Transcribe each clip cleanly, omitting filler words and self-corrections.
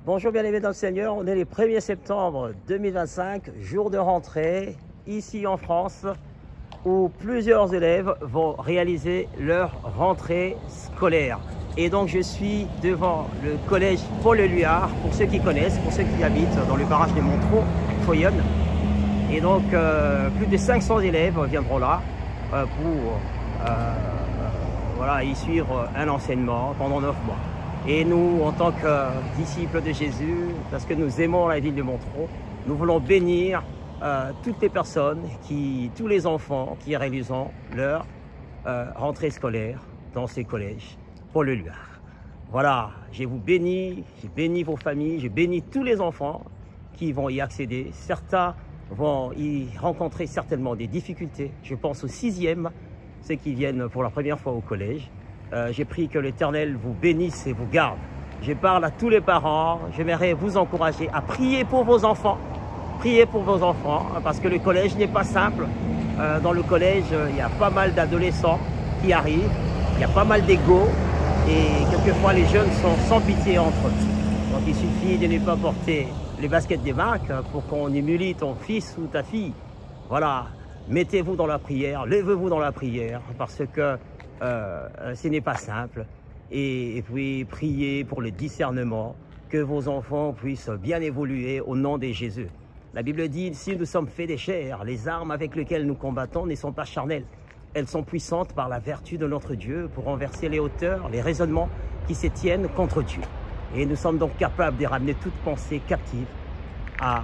Bonjour bien-aimés dans le Seigneur, on est le 1er septembre 2025, jour de rentrée, ici en France, où plusieurs élèves vont réaliser leur rentrée scolaire. Et donc je suis devant le collège Paul Éluard, pour ceux qui connaissent, pour ceux qui habitent dans le barrage de Montreux, Foyonne. Et donc plus de 500 élèves viendront là pour voilà, y suivre un enseignement pendant 9 mois. Et nous, en tant que disciples de Jésus, parce que nous aimons la ville de Montreux, nous voulons bénir toutes les personnes, tous les enfants qui réalisent leur rentrée scolaire dans ces collèges Paul Éluard. Voilà, je vous bénis, je bénis vos familles, je bénis tous les enfants qui vont y accéder. Certains vont y rencontrer certainement des difficultés. Je pense aux 6e, ceux qui viennent pour la première fois au collège. J'ai pris que l'Éternel vous bénisse et vous garde. Je parle à tous les parents, j'aimerais vous encourager à prier pour vos enfants. Priez pour vos enfants, parce que le collège n'est pas simple. Dans le collège, il y a pas mal d'adolescents qui arrivent, il y a pas mal d'égos, et quelquefois les jeunes sont sans pitié entre eux. Donc il suffit de ne pas porter les baskets des marques pour qu'on humilie ton fils ou ta fille. Voilà, mettez-vous dans la prière, levez-vous dans la prière, parce que ce n'est pas simple. Et puis priez pour le discernement, que vos enfants puissent bien évoluer au nom de Jésus. La Bible dit, si nous sommes faits de chair, les armes avec lesquelles nous combattons ne sont pas charnelles. Elles sont puissantes par la vertu de notre Dieu pour renverser les hauteurs, les raisonnements qui se tiennent contre Dieu. Et nous sommes donc capables de ramener toute pensée captive à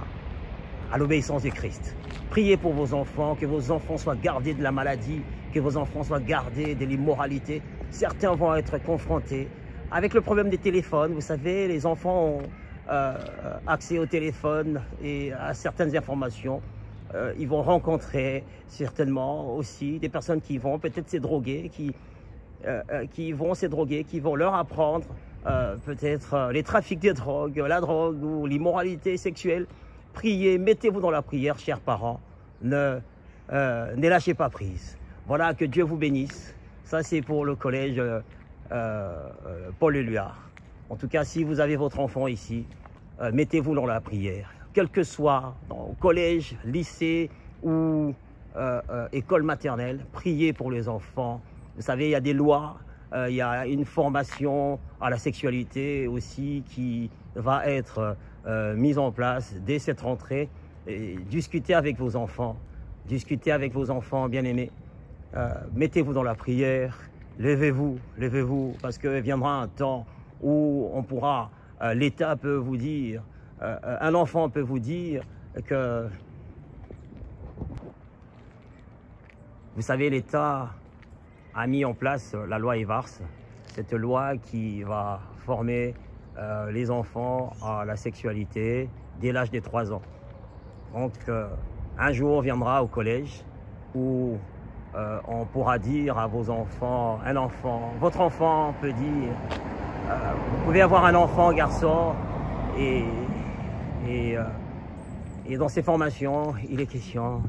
l'obéissance de Christ. Priez pour vos enfants, que vos enfants soient gardés de la maladie, que vos enfants soient gardés de l'immoralité. Certains vont être confrontés avec le problème des téléphones. Vous savez, les enfants ont accès au téléphone et à certaines informations. Ils vont rencontrer certainement aussi des personnes qui vont peut-être se droguer, qui vont leur apprendre peut-être les trafics de drogue, la drogue ou l'immoralité sexuelle. Priez, mettez-vous dans la prière, chers parents, ne lâchez pas prise. Voilà, que Dieu vous bénisse. Ça, c'est pour le collège Paul Éluard. En tout cas, si vous avez votre enfant ici, mettez-vous dans la prière. Quel que soit, au collège, lycée ou école maternelle, priez pour les enfants. Vous savez, il y a des lois, il y a une formation à la sexualité aussi qui va être mise en place dès cette rentrée. Et discutez avec vos enfants, bien-aimés. Mettez-vous dans la prière, levez-vous, parce que viendra un temps où on pourra, l'État peut vous dire, un enfant peut vous dire que, vous savez, l'État a mis en place la loi Evars, cette loi qui va former les enfants à la sexualité dès l'âge de 3 ans. Donc, un jour viendra au collège où on pourra dire à vos enfants, votre enfant peut dire, vous pouvez avoir un enfant garçon et dans ces formations, il est question